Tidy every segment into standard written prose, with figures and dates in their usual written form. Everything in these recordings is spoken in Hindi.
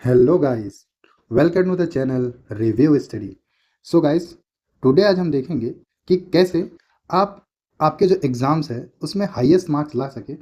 Hello guys, welcome to the channel review study. So guys, today आज हम देखेंगे कि कैसे आप आपके जो एग्ज़ाम्स है उसमें हाईएस्ट मार्क्स ला सके।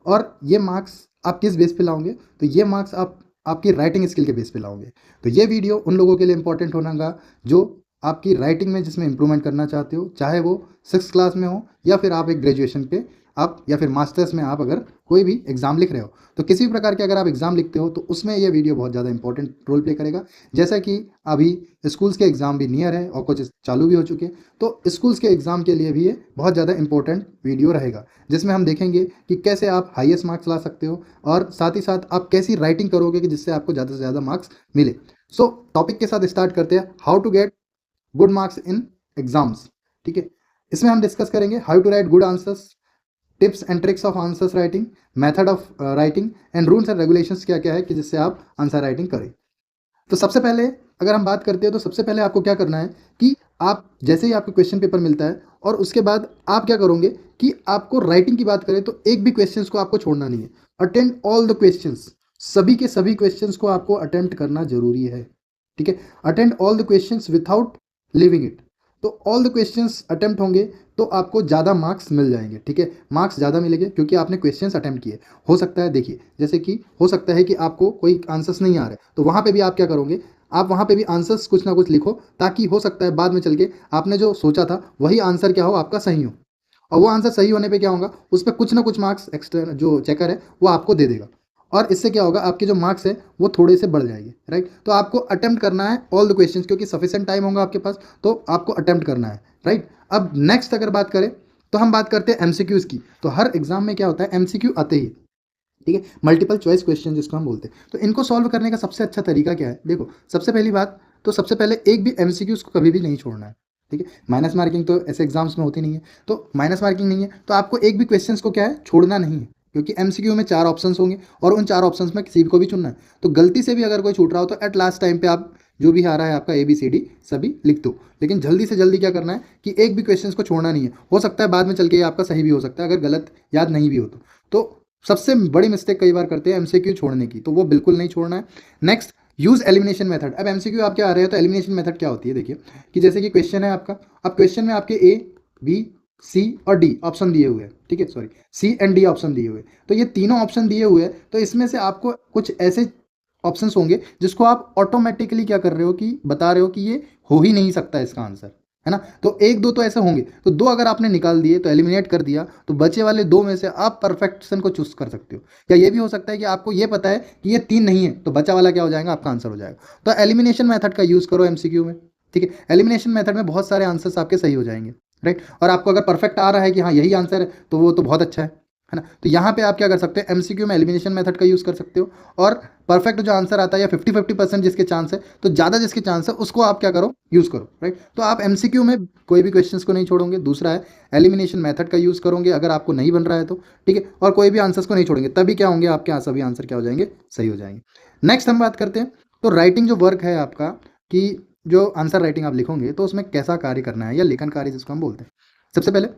और ये मार्क्स आप किस बेस पे लाओगे? तो ये मार्क्स आप आपकी राइटिंग स्किल के बेस पे लाओगे। तो ये वीडियो उन लोगों के लिए इंपॉर्टेंट होगा जो आपकी राइटिंग में जिसमें इंप्रूवमेंट करना चाहते हो, चाहे वो 6th क्लास में हो या फिर आप एक ग्रेजुएशन पे आप या फिर मास्टर्स में आप अगर कोई भी एग्ज़ाम लिख रहे हो। तो किसी भी प्रकार के अगर आप एग्ज़ाम लिखते हो तो उसमें ये वीडियो बहुत ज़्यादा इंपॉर्टेंट रोल प्ले करेगा। जैसा कि अभी स्कूल्स के एग्ज़ाम भी नियर है और कुछ चालू भी हो चुके हैं, तो स्कूल्स के एग्ज़ाम के लिए भी ये बहुत ज़्यादा इंपॉर्टेंट वीडियो रहेगा, जिसमें हम देखेंगे कि कैसे आप हाईएस्ट मार्क्स ला सकते हो और साथ ही साथ आप कैसी राइटिंग करोगे कि जिससे आपको ज़्यादा से ज़्यादा मार्क्स मिले। सो टॉपिक के साथ स्टार्ट करते हैं, how to get good marks in exams. ठीक है, इसमें हम डिस्कस करेंगे how to write good answers, tips and tricks of answers writing, method of writing and rules and regulations क्या क्या है कि जिससे आप आंसर राइटिंग करें। तो सबसे पहले अगर हम बात करते हैं तो सबसे पहले आपको क्या करना है कि आप जैसे ही आपको क्वेश्चन पेपर मिलता है और उसके बाद आप क्या करोगे कि आपको राइटिंग की बात करें तो एक भी क्वेश्चंस को आपको छोड़ना नहीं है। अटेंड ऑल द क्वेश्चंस, सभी के सभी क्वेश्चंस को आपको अटेम्प्ट करना जरूरी है। ठीक है, attend all the questions without living it. तो ऑल द क्वेश्चंस अटेम्प्ट होंगे तो आपको ज़्यादा मार्क्स मिल जाएंगे। ठीक है, मार्क्स ज़्यादा मिलेंगे क्योंकि आपने क्वेश्चंस अटेम्प्ट किए। हो सकता है, देखिए, जैसे कि हो सकता है कि आपको कोई आंसर्स नहीं आ रहे, तो वहाँ पे भी आप क्या करोगे, आप वहाँ पे भी आंसर्स कुछ ना कुछ लिखो, ताकि हो सकता है बाद में चल के आपने जो सोचा था वही आंसर क्या हो, आपका सही हो। और वो आंसर सही होने पे क्या होगा, उस पर कुछ ना कुछ मार्क्स एक्स्ट्रा जो चेकर है वो आपको दे देगा। और इससे क्या होगा, आपके जो मार्क्स है वो थोड़े से बढ़ जाएंगे। राइट, तो आपको अटेम्प्ट करना है ऑल द क्वेश्चंस, क्योंकि सफिशिएंट टाइम होगा आपके पास, तो आपको अटेम्प्ट करना है। राइट, अब नेक्स्ट अगर बात करें तो हम बात करते हैं एमसीक्यूज़ की। तो हर एग्जाम में क्या होता है, एमसीक्यू आते ही, ठीक है, मल्टीपल चॉइस क्वेश्चन जिसको हम बोलते हैं। तो इनको सॉल्व करने का सबसे अच्छा तरीका क्या है? देखो, सबसे पहली बात, तो सबसे पहले एक भी एमसीक्यूज़ को कभी भी नहीं छोड़ना है। ठीक है, माइनस मार्किंग तो ऐसे एग्जाम्स में होती नहीं है, तो माइनस मार्किंग नहीं है तो आपको एक भी क्वेश्चंस को क्या है, छोड़ना नहीं है। क्योंकि एमसीक्यू में 4 ऑप्शंस होंगे और उन 4 ऑप्शंस में किसी को भी चुनना है। तो गलती से भी अगर कोई छूट रहा हो तो एट लास्ट टाइम पे आप जो भी आ रहा है आपका ABCD सभी लिख दो। लेकिन जल्दी से जल्दी क्या करना है कि एक भी क्वेश्चंस को छोड़ना नहीं है। हो सकता है बाद में चल के ये आपका सही भी हो सकता है अगर गलत याद नहीं भी हो तो सबसे बड़ी मिस्टेक कई बार करते हैं एमसीक्यू छोड़ने की, तो वो बिल्कुल नहीं छोड़ना है। Next, use elimination method. अब एमसीक्यू आपके आ रहे हैं तो एलिमिनेशन मेथड क्या होती है, देखिए कि जैसे कि क्वेश्चन है आपका, अब क्वेश्चन में आपके A, B, C और D ऑप्शन दिए हुए हैं। ठीक है, sorry, C and D option दिए हुए हैं। तो ये तीनों ऑप्शन दिए हुए हैं, तो इसमें से आपको कुछ ऐसे ऑप्शंस होंगे जिसको आप ऑटोमेटिकली क्या कर रहे हो कि बता रहे हो कि ये हो ही नहीं सकता इसका आंसर, है ना। तो एक दो तो ऐसे होंगे, तो दो अगर आपने निकाल दिए तो एलिमिनेट कर दिया, तो बचे वाले दो में से आप परफेक्शन को चूज कर सकते हो। या ये भी हो सकता है कि आपको ये पता है कि ये 3 नहीं है, तो बचा वाला क्या हो जाएगा, आपका आंसर हो जाएगा। तो एलिमिनेशन मेथड का यूज करो एमसीक्यू में। ठीक है, एलिमिनेशन मेथड में बहुत सारे आंसर्स आपके सही हो जाएंगे। राइट, और आपको अगर परफेक्ट आ रहा है कि हाँ यही आंसर है, तो वो तो बहुत अच्छा है ना। तो यहाँ पे आप क्या कर सकते हो, एमसीक्यू में एलिमिनेशन मेथड का यूज़ कर सकते हो। और परफेक्ट जो आंसर आता है या 50-50% जिसके चांस है, तो ज़्यादा जिसके चांस है उसको आप क्या करो, यूज़ करो। राइट, तो आप एमसीक्यू में कोई भी क्वेश्चंस को नहीं छोड़ोगे। दूसरा है, एलिमिनेशन मेथड का यूज़ करोगे अगर आपको नहीं बन रहा है तो। ठीक है, और कोई भी आंसर्स को नहीं छोड़ेंगे, तभी क्या होंगे, आपके सभी आंसर क्या हो जाएंगे, सही हो जाएंगे। नेक्स्ट हम बात करते हैं, तो राइटिंग जो वर्क है आपका, कि जो आंसर राइटिंग आप लिखोगे तो उसमें कैसा कार्य करना है, या लेखन कार्य जिसको हम बोलते हैं। सबसे पहले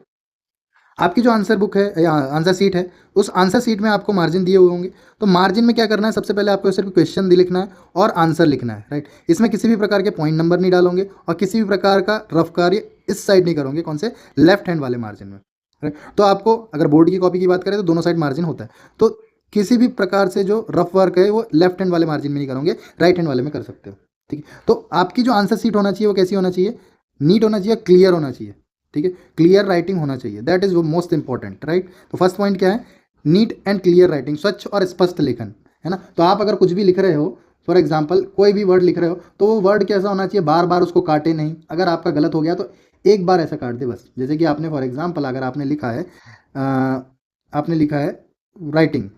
आपकी जो आंसर बुक है या आंसर सीट है, उस आंसर सीट में आपको मार्जिन दिए हुए होंगे। तो मार्जिन में क्या करना है, सबसे पहले आपको सिर्फ क्वेश्चन लिखना है और आंसर लिखना है। राइट, इसमें किसी भी प्रकार के पॉइंट नंबर नहीं डालोगे और किसी भी प्रकार का रफ कार्य इस साइड नहीं करोगे, कौन से, लेफ्ट हैंड वाले मार्जिन में। राइट, तो आपको अगर बोर्ड की कॉपी की बात करें तो दोनों साइड मार्जिन होता है, तो किसी भी प्रकार से जो रफ वर्क है वो लेफ्ट हैंड वाले मार्जिन में नहीं करोगे, राइट हैंड वाले में कर सकते हो। ठीक है, तो आपकी जो आंसर सीट होना चाहिए वो कैसी होना चाहिए, नीट होना चाहिए, क्लियर होना चाहिए। ठीक है, क्लियर राइटिंग होना चाहिए, that is most important. Right, तो फर्स्ट पॉइंट क्या है, नीट एंड क्लियर राइटिंग, स्वच्छ और स्पष्ट लेखन, है ना। तो आप अगर कुछ भी लिख रहे हो, फॉर एग्जाम्पल कोई भी वर्ड लिख रहे हो, तो वो वर्ड कैसा होना चाहिए, बार बार उसको काटे नहीं। अगर आपका गलत हो गया तो एक बार ऐसा काट दे बस। जैसे कि आपने फॉर एग्जाम्पल अगर आपने लिखा है आपने लिखा है राइटिंग,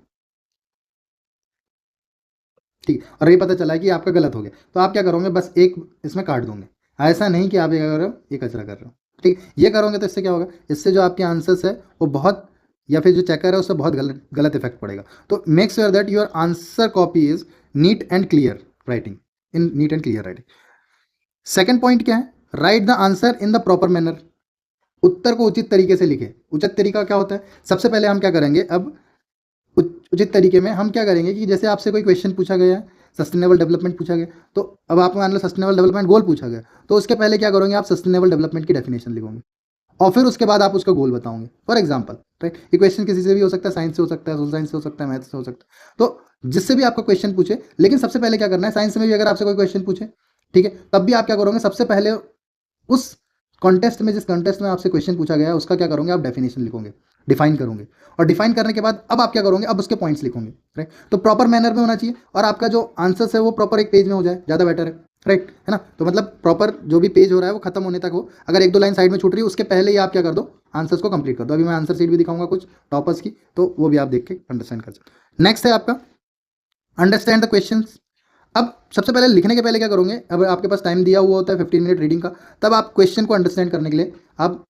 ठीक है, और ये पता चला है कि आपका गलत हो गया, तो आप क्या करोगे, बस एक इसमें काट दोगे। ऐसा नहीं कि आप ये कर रहे हो, ये कचरा कर रहे हो। ठीक, ये करोगे तो इससे क्या होगा, इससे जो आपके आंसर्स है वो बहुत, या फिर जो चेकर है उससे बहुत गलत गलत इफेक्ट पड़ेगा। तो make sure that your answer copy is neat and clear writing, in neat and clear writing. Second point क्या है, write the answer in the proper manner, उत्तर को उचित तरीके से लिखे। उचित तरीका क्या होता है, सबसे पहले हम क्या करेंगे, अब उचित तरीके में हम क्या करेंगे कि जैसे आपसे कोई क्वेश्चन पूछा गया है, सस्टेनेबल डेवलपमेंट पूछा गया, तो अब आप मान लो सस्टेनेबल डेवलपमेंट गोल पूछा गया, तो उसके पहले क्या करोगे आप सस्टेनेबल डेवलपमेंट की डेफिनेशन लिखोगे और फिर उसके बाद आप उसका गोल बताओगे। फॉर एग्जाम्पल राइट, ये क्वेश्चन किसी से भी हो सकता है, साइंस से हो सकता है, सोशल साइंस से हो सकता है, मैथ से हो सकता है, तो जिससे भी आपका क्वेश्चन पूछे, लेकिन सबसे पहले क्या करना है, साइंस में भी अगर आपसे कोई क्वेश्चन पूछे, ठीक है, तब भी आप क्या करोगे, सबसे पहले उस कॉन्टेस्ट में, जिस कॉन्टेस्ट में आपसे क्वेश्चन पूछा गया है उसका क्या करोगे आप डेफिनेशन लिखोगे, डिफाइन करोगे, और डिफाइन करने के बाद अब आप क्या करोगे, अब उसके पॉइंट्स लिखोगे, राइट। तो प्रॉपर मैनर में होना चाहिए और आपका जो आंसर्स है वो प्रॉपर एक पेज में हो जाए, ज़्यादा बेटर है, राइट, है ना। तो मतलब प्रॉपर जो भी पेज हो रहा है वो खत्म होने तक हो, अगर एक दो लाइन साइड में छूट रही है उसके पहले ही आप क्या कर दो, आंसर्स को कंप्लीट कर दो। अभी मैं आंसर शीट भी दिखाऊंगा कुछ टॉपर्स की, तो वो भी आप देख के अंडरस्टैंड कर सकते। नेक्स्ट है आपका अंडरस्टैंड द क्वेश्चंस। अब सबसे पहले लिखने के पहले क्या करोगे, अब आपके पास टाइम दिया हुआ होता है 15 मिनट रीडिंग का, तब आप क्वेश्चन को अंडरस्टैंड करने के लिए आप,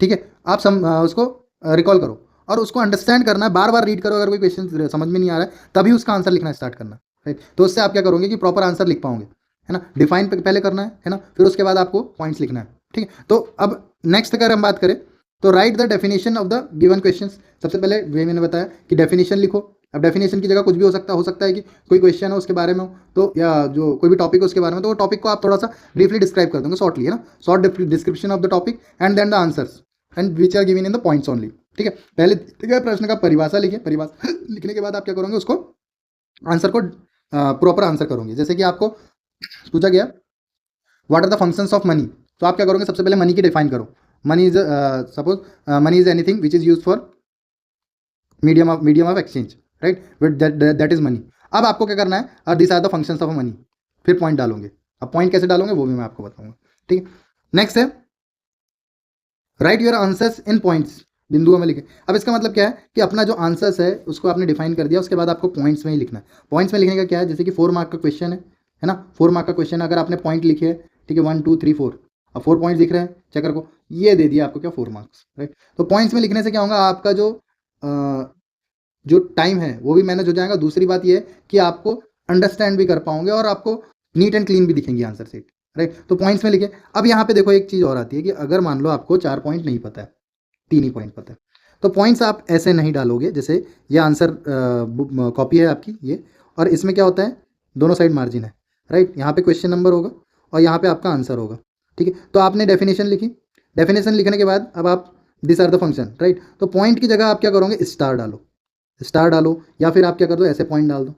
ठीक है, आप उसको रिकॉल करो और उसको अंडरस्टैंड करना है, बार बार रीड करो, अगर कोई क्वेश्चन समझ में नहीं आ रहा है तभी उसका आंसर लिखना स्टार्ट करना, राइट। तो उससे आप क्या करोगे कि प्रॉपर आंसर लिख पाओगे, है ना। डिफाइन पहले करना है ना, फिर उसके बाद आपको पॉइंट्स लिखना है, ठीक है। तो अब नेक्स्ट अगर हम बात करें तो right the definition of the given question. सबसे पहले वे मैंने बताया कि डेफिनेशन लिखो। अब डेफिनेशन की जगह कुछ भी हो सकता है कि कोई क्वेश्चन है उसके बारे में हो, तो या जो कोई भी टॉपिक है उसके बारे में, तो वो टॉपिक को आप थोड़ा सा ब्रीफली डिस्क्राइब कर दोगे, शॉर्टली, है ना, short description of the topic and then the answers and which are given in the points only, ठीक है। पहले प्रश्न का परिभाषा लिखिए, परिभाषा लिखने के बाद आप क्या करोगे, उसको आंसर को प्रॉपर आंसर करोगे। जैसे कि आपको पूछा गया what are the functions of money, तो आप क्या करोगे, सबसे पहले मनी की डिफाइन करो। Money is suppose money is anything which is use for medium of exchange, right, with that is money. अब आपको क्या करना है, this are the functions of money, फिर पॉइंट डालोगे। अब पॉइंट कैसे डालोगे वो भी मैं आपको बताऊंगा, ठीक है। नेक्स्ट है right your answers in points, बिंदुओं में लिखे। अब इसका मतलब क्या है कि अपना जो आंसर्स है उसको आपने डिफाइन कर दिया, उसके बाद आपको पॉइंट्स में ही लिखना है। पॉइंट्स में लिखने का क्या है, जैसे कि 4 मार्क का क्वेश्चन है ना, 4 मार्क का क्वेश्चन, अगर आपने पॉइंट लिखे है, ठीक है, 1 2 3 4, अब 4 पॉइंट दिख रहे हैं चेकर को, ये दे दिया आपको क्या 4 मार्क्स, राइट। तो पॉइंट्स में लिखने से क्या होगा, आपका जो टाइम है वो भी मैनेज हो जाएगा। दूसरी बात ये है कि आपको अंडरस्टैंड भी कर पाओगे और आपको नीट एंड क्लीन भी दिखेंगी आंसर सीट, राइट। तो पॉइंट्स में लिखे। अब यहाँ पे देखो एक चीज़ और आती है कि अगर मान लो आपको 4 पॉइंट नहीं पता है, 3 ही पॉइंट पता है, तो पॉइंट्स आप ऐसे नहीं डालोगे। जैसे ये आंसर कॉपी है आपकी ये, और इसमें क्या होता है, दोनों साइड मार्जिन है, राइट। यहाँ पे क्वेश्चन नंबर होगा और यहाँ पे आपका आंसर होगा, ठीक है। तो आपने डेफिनेशन लिखी, डेफिनेशन लिखने के बाद अब आप this are the function, right. तो पॉइंट की जगह आप क्या करोगे, स्टार डालो, स्टार डालो, या फिर आप क्या कर दो, ऐसे पॉइंट डाल दो।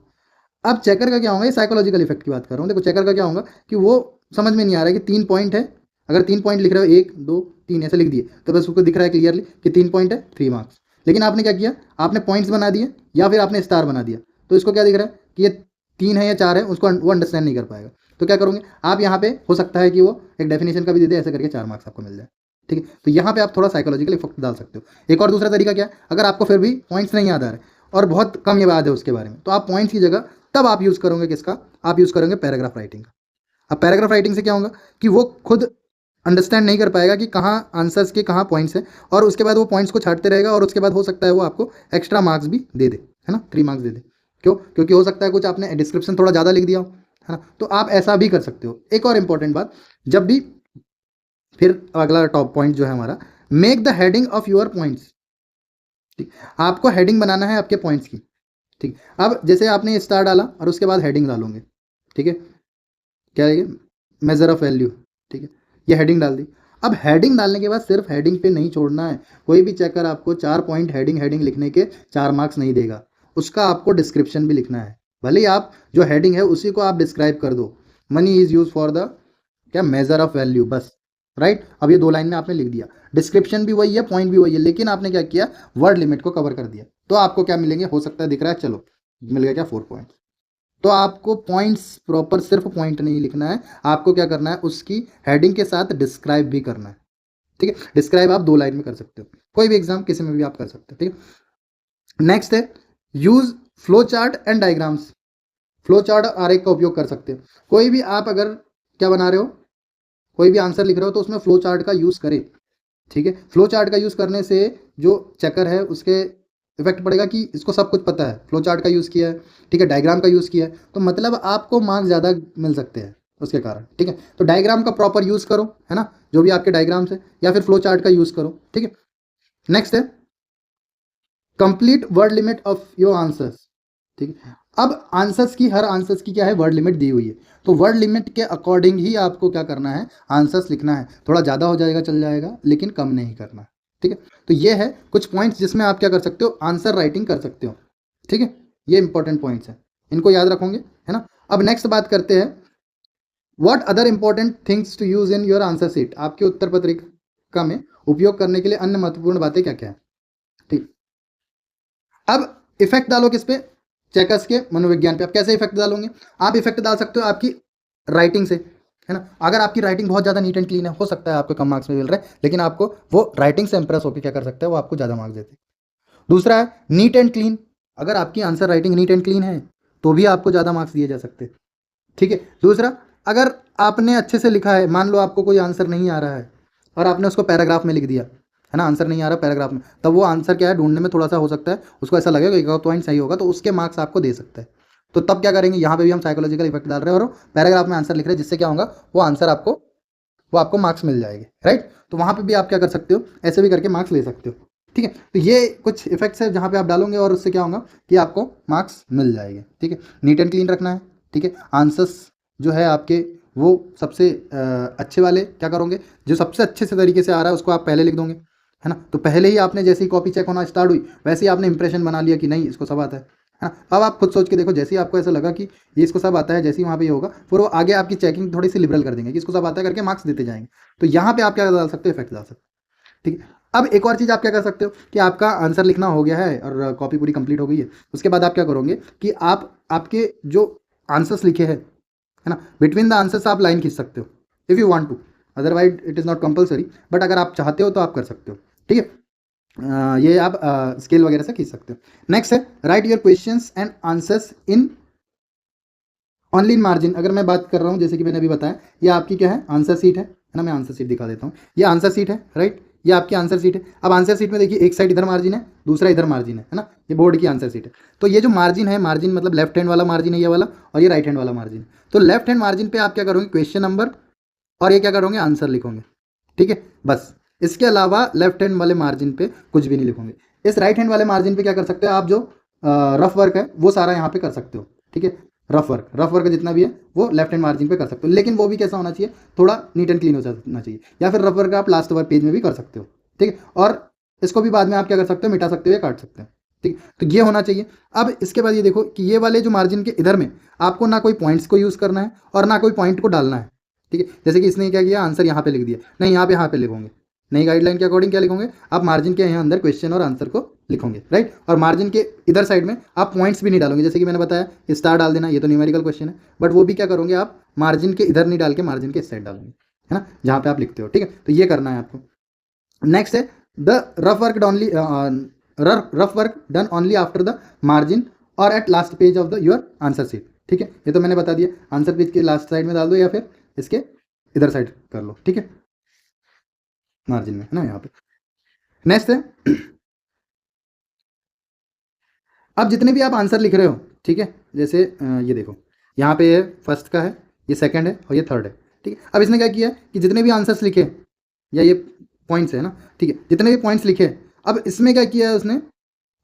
अब चेकर का क्या होगा, ये साइकोलॉजिकल इफेक्ट की बात कर रहा हूँ। देखो चेकर का क्या होगा कि वो समझ में नहीं आ रहा है कि 3 पॉइंट है, अगर 3 पॉइंट लिख रहे हो 1 2 3 ऐसे लिख दिए, तो बस उसको दिख रहा है क्लियरली कि 3 पॉइंट है, 3 मार्क्स। लेकिन आपने क्या किया, आपने पॉइंट्स बना दिए या फिर आपने स्टार बना दिया, तो इसको क्या दिख रहा है कि ये 3 है या 4 है, उसको वो अंडरस्टैंड नहीं कर पाएगा। तो क्या करोगे आप, यहाँ पे हो सकता है कि वो एक डेफिनेशन का भी दे दे, ऐसे करके 4 मार्क्स आपको मिल जाए, ठीक है। तो यहाँ पे आप थोड़ा साइकोलॉजिकल इफेक्ट डाल सकते हो। एक और दूसरा तरीका क्या है, अगर आपको फिर भी पॉइंट्स नहीं याद आ रहे और बहुत कम याद है उसके बारे में, तो आप पॉइंट्स की जगह तब आप यूज़ करोगे किसका, आप यूज़ करोगे पैराग्राफ राइटिंग का। अब पैराग्राफ राइटिंग से क्या होगा कि वो खुद अंडरस्टैंड नहीं कर पाएगा कि कहाँ आंसर्स के कहाँ पॉइंट्स हैं, और उसके बाद वो पॉइंट्स को छाटते रहेगा, और उसके बाद हो सकता है वो आपको एक्स्ट्रा मार्क्स भी दे दे, है ना, 3 मार्क्स दे दे। क्यों, क्योंकि हो सकता है कुछ आपने डिस्क्रिप्शन थोड़ा ज़्यादा लिख दिया हो, है ना। तो आप ऐसा भी कर सकते हो। एक और इंपॉर्टेंट बात, जब भी, फिर अगला टॉप पॉइंट जो है हमारा, make the heading of your points, ठीक। आपको हेडिंग बनाना है आपके पॉइंट्स की, ठीक। अब जैसे आपने स्टार डाला और उसके बाद हेडिंग डालोगे, ठीक है, क्या है ये, मेजर ऑफ वैल्यू, ठीक है, ये हेडिंग डाल दी। अब हेडिंग डालने के बाद सिर्फ हेडिंग पे नहीं छोड़ना है, कोई भी चेकर आपको 4 पॉइंट हेडिंग हेडिंग लिखने के 4 मार्क्स नहीं देगा, उसका आपको डिस्क्रिप्शन भी लिखना है। भले ही आप जो हेडिंग है उसी को आप डिस्क्राइब कर दो, money is use for the क्या मेजर ऑफ वैल्यू, बस, राइट। अब ये 2 लाइन में आपने लिख दिया, डिस्क्रिप्शन भी वही है, पॉइंट भी वही है, लेकिन आपने क्या किया, वर्ड लिमिट को कवर कर दिया। तो आपको क्या मिलेंगे, हो सकता है दिख रहा है, चलो मिल गया क्या, 4 पॉइंट। तो आपको पॉइंट्स प्रॉपर सिर्फ पॉइंट नहीं लिखना है, आपको क्या करना है, उसकी हेडिंग के साथ डिस्क्राइब भी करना है, ठीक है। डिस्क्राइब आप 2 लाइन में कर सकते हो, कोई भी एग्जाम किसी में भी आप कर सकते हो, ठीक है। नेक्स्ट है use flow chart and diagrams. Flow chart आरेख का उपयोग कर सकते हो। कोई भी आप अगर क्या बना रहे हो, कोई भी आंसर लिख रहे हो, तो उसमें फ्लो चार्ट का यूज करें, ठीक है। फ्लो चार्ट का यूज करने से जो चेकर है उसके इफेक्ट पड़ेगा कि इसको सब कुछ पता है, फ्लो चार्ट का यूज़ किया है, ठीक है, डायग्राम का यूज़ किया है, तो मतलब आपको मार्क्स ज़्यादा मिल सकते हैं उसके कारण, ठीक है। तो डायग्राम का प्रॉपर यूज़ करो, है ना, जो भी आपके डायग्राम्स है, या फिर फ्लो चार्ट का यूज़ करो, ठीक है। नेक्स्ट है complete word limit of your answers, ठीक है। अब आंसर्स की, हर आंसर्स की क्या है, वर्ड लिमिट दी हुई है, तो वर्ड लिमिट के अकॉर्डिंग ही आपको क्या करना है, आंसर्स लिखना है। थोड़ा ज़्यादा हो जाएगा चल जाएगा, लेकिन कम नहीं करना, ठीक है। तो ये है कुछ पॉइंट्स जिसमें आप क्या कर सकते हो, आंसर राइटिंग कर सकते हो, ठीक है। ये इंपॉर्टेंट पॉइंट्स हैं, इनको याद रखोगे, है ना। अब नेक्स्ट बात करते हैं, what other important things to use in your answer sheet. आपके उत्तर पत्रिका में उपयोग करने के लिए अन्य महत्वपूर्ण बातें क्या क्या है, ठीक। अब इफेक्ट डालो किस पे, चेकर्स के मनोविज्ञान पे। आप कैसे इफेक्ट डालोगे, आप इफेक्ट डाल सकते हो आपकी राइटिंग से, है ना। अगर आपकी राइटिंग बहुत ज़्यादा नीट एंड क्लीन है, हो सकता है आपको कम मार्क्स में मिल रहा है, लेकिन आपको वो राइटिंग से इंप्रेस होकर क्या कर सकता है, वो आपको ज़्यादा मार्क्स देते हैं। दूसरा है नीट एंड क्लीन, अगर आपकी answer writing neat and clean है तो भी आपको ज़्यादा मार्क्स दिए जा सकते हैं, ठीक है। दूसरा, अगर आपने अच्छे से लिखा है, मान लो आपको कोई आंसर नहीं आ रहा है और आपने उसको पैराग्राफ में लिख दिया, है ना, आंसर नहीं आ रहा पैराग्राफ में, तब वो आंसर क्या है, ढूंढने में थोड़ा सा हो सकता है उसको ऐसा लगेगा एक पॉइंट सही होगा, तो उसके मार्क्स आपको दे सकता है। तो तब क्या करेंगे, यहाँ पे भी हम साइकोलॉजिकल इफेक्ट डाल रहे हैं और पैराग्राफ में आंसर लिख रहे हैं, जिससे क्या होगा, वो आपको मार्क्स मिल जाएंगे, राइट। तो वहाँ पे भी आप क्या कर सकते हो, ऐसे भी करके मार्क्स ले सकते हो, ठीक है। तो ये कुछ इफेक्ट्स है जहाँ पे आप डालोगे और उससे क्या होगा कि आपको मार्क्स मिल जाएंगे, ठीक है। नीट एंड क्लीन रखना है, ठीक है। आंसर्स जो है आपके, वो सबसे अच्छे वाले क्या करोगे, जो सबसे अच्छे से तरीके से आ रहा है उसको आप पहले लिख दोगे, है ना। तो पहले ही आपने जैसे ही कॉपी चेक होना स्टार्ट हुई, वैसे ही आपने इंप्रेशन बना लिया कि नहीं इसको सब आता है ना। अब आप खुद सोच के देखो, जैसे ही आपको ऐसा लगा कि ये इसको सब आता है, जैसे ही वहाँ पे ये होगा, फिर वो आगे आपकी चेकिंग थोड़ी सी लिबरल कर देंगे कि इसको सब आता है करके मार्क्स देते जाएंगे। तो यहाँ पे आप क्या डाल सकते हो, इफेक्ट डाल सकते हो, ठीक है। अब एक और चीज़ आप क्या कर सकते हो कि आपका आंसर लिखना हो गया है और कॉपी पूरी कंप्लीट हो गई है, उसके बाद आप क्या करोगे कि आप आपके जो आंसर्स लिखे हैं, है ना, बिटवीन द आंसर्स आप लाइन खींच सकते हो if you want to, otherwise it is not compulsory, but अगर आप चाहते हो तो आप कर सकते हो, ठीक है। ये आप स्केल वगैरह से खींच सकते हो। नेक्स्ट है right your questions and answers in only in margin. अगर मैं बात कर रहा हूँ, जैसे कि मैंने अभी बताया, ये आपकी क्या है, आंसर सीट है ना। मैं आंसर सीट दिखा देता हूँ, ये आंसर सीट है, राइट। ये आपकी आंसर सीट है। अब आंसर सीट में देखिए, एक साइड इधर मार्जिन है, दूसरा इधर मार्जिन है ना। ये बोर्ड की आंसर सीट है। तो ये जो मार्जिन है, मार्जिन मतलब लेफ्ट हैंड वाला मार्जिन है ये वाला, और ये राइट हैंड वाला मार्जिन। तो लेफ्ट हैंड मार्जिन पे आप क्या करोगे, क्वेश्चन नंबर, और ये क्या करोगे, आंसर लिखोगे, ठीक है, बस। इसके अलावा लेफ्ट हैंड वाले मार्जिन पे कुछ भी नहीं लिखोगे। इस राइट हैंड वाले मार्जिन पे क्या कर सकते हो आप, जो रफ वर्क है वो सारा यहाँ पे कर सकते हो, ठीक है। रफ वर्क जितना भी है वो लेफ्ट हैंड मार्जिन पे कर सकते हो, लेकिन वो भी कैसा होना चाहिए, थोड़ा नीट एंड क्लीन हो जाना चाहिए। या फिर रफ वर्क आप लास्ट वर्क पेज में भी कर सकते हो, ठीक है। और इसको भी बाद में आप क्या कर सकते हो, मिटा सकते हो या काट सकते हो, ठीक। तो ये होना चाहिए। अब इसके बाद ये देखो कि ये वाले जो मार्जिन के इधर में आपको ना कोई पॉइंट्स को यूज़ करना है और ना कोई पॉइंट को डालना है, ठीक है। जैसे कि इसने क्या किया, आंसर यहाँ पे लिख दिया, नहीं यहाँ पे लिखोगे, नई गाइडलाइन के अकॉर्डिंग क्या लिखोगे, आप मार्जिन के यहाँ अंदर क्वेश्चन और आंसर को लिखोगे, राइट। और मार्जिन के इधर साइड में आप पॉइंट्स भी नहीं डालोगे, जैसे कि मैंने बताया स्टार डाल देना, ये तो न्यूमेरिकल क्वेश्चन है, बट वो भी क्या करोगे आप, मार्जिन के इधर नहीं डाल के मार्जिन के इस साइड डालोगे, है ना, जहाँ पे आप लिखते हो, ठीक है। तो ये करना है आपको। नेक्स्ट है the rough work done only after the margin or at last page of the your answer sheet, ठीक है। ये तो मैंने बता दिया, आंसर पेज के लास्ट साइड में डाल दो या फिर इसके इधर साइड कर लो, ठीक है, मार्जिन में, है ना, यहाँ पे। नेक्स्ट है, अब जितने भी आप आंसर लिख रहे हो, ठीक है, जैसे ये देखो, यहाँ पे ये फर्स्ट का है, ये सेकंड है और ये थर्ड है, ठीक है। अब इसने क्या किया कि जितने भी आंसर्स लिखे, या ये पॉइंट्स है ना, ठीक है, जितने भी पॉइंट्स लिखे, अब इसमें क्या किया है उसने,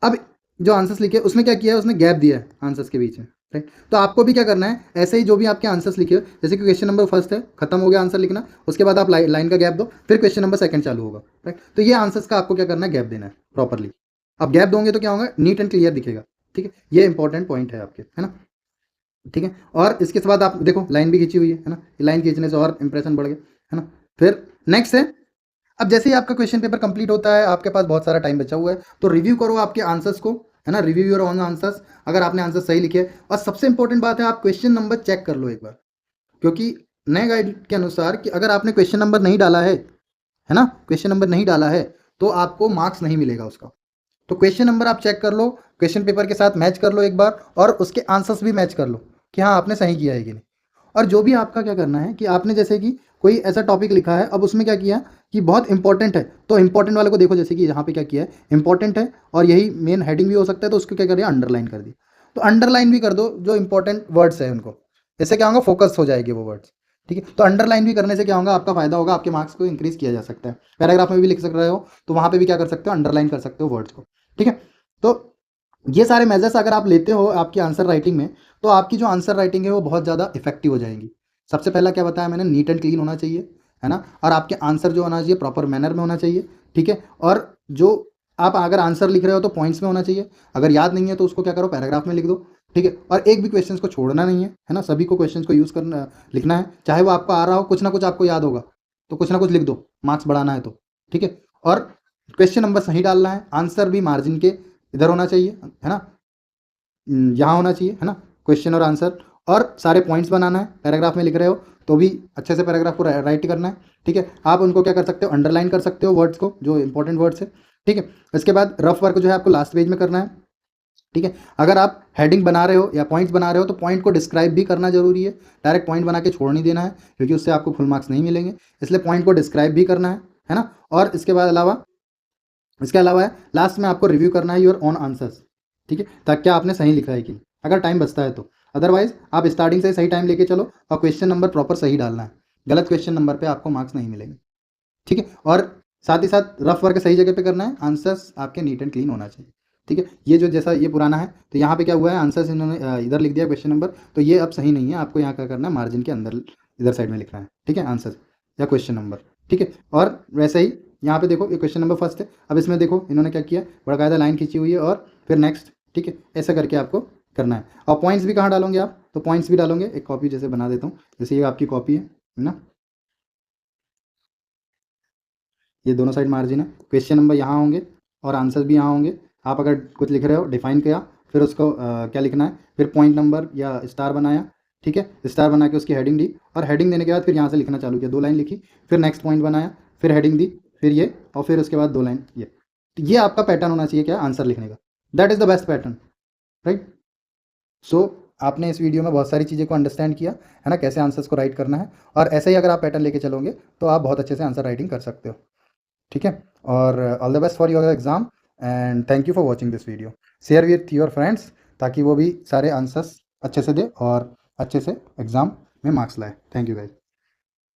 अब जो आंसर्स लिखे उसमें क्या किया है, उसने गैप दिया है आंसर्स के बीच में, राइट। तो आपको भी क्या करना है, ऐसे ही जो भी आपके आंसर्स लिखे हो, जैसे कि क्वेश्चन नंबर फर्स्ट है, खत्म हो गया आंसर लिखना, उसके बाद आप लाइन का गैप दो, फिर क्वेश्चन नंबर सेकंड चालू होगा, राइट। तो ये आंसर्स का आपको क्या करना है, गैप देना है प्रॉपरली। अब गैप दोगे तो क्या होगा, नीट एंड क्लियर दिखेगा, ठीक है। ये इंपॉर्टेंट पॉइंट है आपके, है ना, ठीक है। और इसके बाद आप देखो लाइन भी खींची हुई है ना, लाइन खींचने से और इंप्रेशन बढ़ गया, है ना। फिर नेक्स्ट है, अब जैसे ही आपका क्वेश्चन पेपर कंप्लीट होता है, आपके पास बहुत सारा टाइम बचा हुआ है, तो रिव्यू करो आपके आंसर्स को, है ना, रिव्यू योर ऑन आंसर्स, अगर आपने आंसर सही लिखे। और सबसे इंपॉर्टेंट बात है, आप क्वेश्चन नंबर चेक कर लो एक बार, क्योंकि नए गाइड के अनुसार कि अगर आपने क्वेश्चन नंबर नहीं डाला है ना, क्वेश्चन नंबर नहीं डाला है तो आपको मार्क्स नहीं मिलेगा उसका। तो क्वेश्चन नंबर आप चेक कर लो, क्वेश्चन पेपर के साथ मैच कर लो एक बार, और उसके आंसर्स भी मैच कर लो कि हाँ आपने सही किया है कि नहीं। और जो भी आपका क्या करना है कि आपने जैसे कि कोई ऐसा टॉपिक लिखा है, अब उसमें क्या किया कि बहुत इंपॉर्टेंट है, तो इंपॉर्टेंट वाले को देखो, जैसे कि यहाँ पे क्या किया है, इंपॉर्टेंट है और यही मेन हेडिंग भी हो सकता है, तो उसको क्या करिए, अंडरलाइन कर दिया। तो अंडरलाइन भी कर दो जो इंपॉर्टेंट वर्ड्स है उनको, इससे क्या होगा, फोकस हो जाएगी वो वर्ड्स, ठीक है। तो अंडरलाइन भी करने से क्या होगा, आपका फायदा होगा, आपके मार्क्स को इंक्रीज किया जा सकता है। पैराग्राफ में भी लिख सक रहे हो तो वहाँ पे भी क्या कर सकते हो, अंडरलाइन कर सकते हो वर्ड्स को, ठीक है। तो ये सारे मेजर्स अगर आप लेते हो आपकी आंसर राइटिंग में, तो आपकी जो आंसर राइटिंग है वो बहुत ज़्यादा इफेक्टिव हो जाएगी। सबसे पहला क्या बताया मैंने, नीट एंड क्लीन होना चाहिए, है ना, और आपके आंसर जो होना चाहिए प्रॉपर मैनर में होना चाहिए, ठीक है। और जो आप अगर आंसर लिख रहे हो तो पॉइंट्स में होना चाहिए, अगर याद नहीं है तो उसको क्या करो, पैराग्राफ में लिख दो, ठीक है। और एक भी क्वेश्चन को छोड़ना नहीं है ना, सभी को क्वेश्चन को यूज़ करना, लिखना है, चाहे वो आपको आ रहा हो, कुछ ना कुछ आपको याद होगा तो कुछ ना कुछ लिख दो, मार्क्स बढ़ाना है तो, ठीक है। और क्वेश्चन नंबर सही डालना है, आंसर भी मार्जिन के इधर होना चाहिए, है ना, यहाँ होना चाहिए, है ना, क्वेश्चन और आंसर। और सारे पॉइंट्स बनाना है, पैराग्राफ में लिख रहे हो तो भी अच्छे से पैराग्राफ को राइट करना है, ठीक है। आप उनको क्या कर सकते हो, अंडरलाइन कर सकते हो वर्ड्स को, जो इंपॉर्टेंट वर्ड्स है, ठीक है। इसके बाद रफ वर्क जो है आपको लास्ट पेज में करना है, ठीक है। अगर आप हेडिंग बना रहे हो या पॉइंट्स बना रहे हो तो पॉइंट को डिस्क्राइब भी करना जरूरी है, डायरेक्ट पॉइंट बना के छोड़ नहीं देना है, क्योंकि उससे आपको फुल मार्क्स नहीं मिलेंगे, इसलिए पॉइंट को डिस्क्राइब भी करना है ना। और इसके अलावा है लास्ट में आपको रिव्यू करना है योर ऑन आंसर्स, ठीक है, ताकि क्या आपने सही लिखा है कि नहीं, अगर टाइम बचता है तो। अदरवाइज आप स्टार्टिंग से सही टाइम लेके चलो और क्वेश्चन नंबर प्रॉपर सही डालना है, गलत क्वेश्चन नंबर पे आपको मार्क्स नहीं मिलेंगे, ठीक है। और साथ ही साथ रफ वर्क सही जगह पे करना है, आंसर्स आपके नीट एंड क्लीन होना चाहिए, ठीक है। ये जो जैसा ये पुराना है तो यहाँ पे क्या हुआ है, आंसर्स इन्होंने इधर लिख दिया क्वेश्चन नंबर, तो ये अब सही नहीं है, आपको यहाँ क्या करना है, मार्जिन के अंदर इधर साइड में लिखना है, ठीक है, आंसर या क्वेश्चन नंबर, ठीक है। और वैसे ही यहाँ पे देखो ये क्वेश्चन नंबर फर्स्ट है, अब इसमें देखो इन्होंने क्या किया, बकायदा लाइन खींची हुई है और फिर नेक्स्ट, ठीक है, ऐसा करके आपको करना है। और पॉइंट्स भी कहाँ डालोगे आप, तो पॉइंट्स भी डालोगे, एक कॉपी जैसे बना देता हूँ, जैसे ये आपकी कॉपी है ना, ये दोनों साइड मार्जिन है, क्वेश्चन नंबर यहाँ होंगे और आंसर भी यहाँ होंगे। आप अगर कुछ लिख रहे हो डिफाइन किया, फिर उसको क्या लिखना है, फिर पॉइंट नंबर या स्टार बनाया, ठीक है, स्टार बना के उसकी हेडिंग दी, और हेडिंग देने के बाद फिर यहाँ से लिखना चालू किया, 2 लाइन लिखी, फिर नेक्स्ट पॉइंट बनाया, फिर हेडिंग दी, फिर ये, और फिर उसके बाद 2 लाइन ये, तो ये आपका पैटर्न होना चाहिए क्या, आंसर लिखने का। That is the best pattern, right. So आपने इस वीडियो में बहुत सारी चीज़ें को अंडरस्टैंड किया, है ना, कैसे आंसर्स को राइट करना है, और ऐसे ही अगर आप पैटर्न लेके चलोगे तो आप बहुत अच्छे से आंसर राइटिंग कर सकते हो, ठीक है। और all the best for your exam, and thank you for watching this video. Share with your friends ताकि वो भी सारे आंसर्स अच्छे से दे और अच्छे से एग्ज़ाम में मार्क्स लाए। Thank you guys.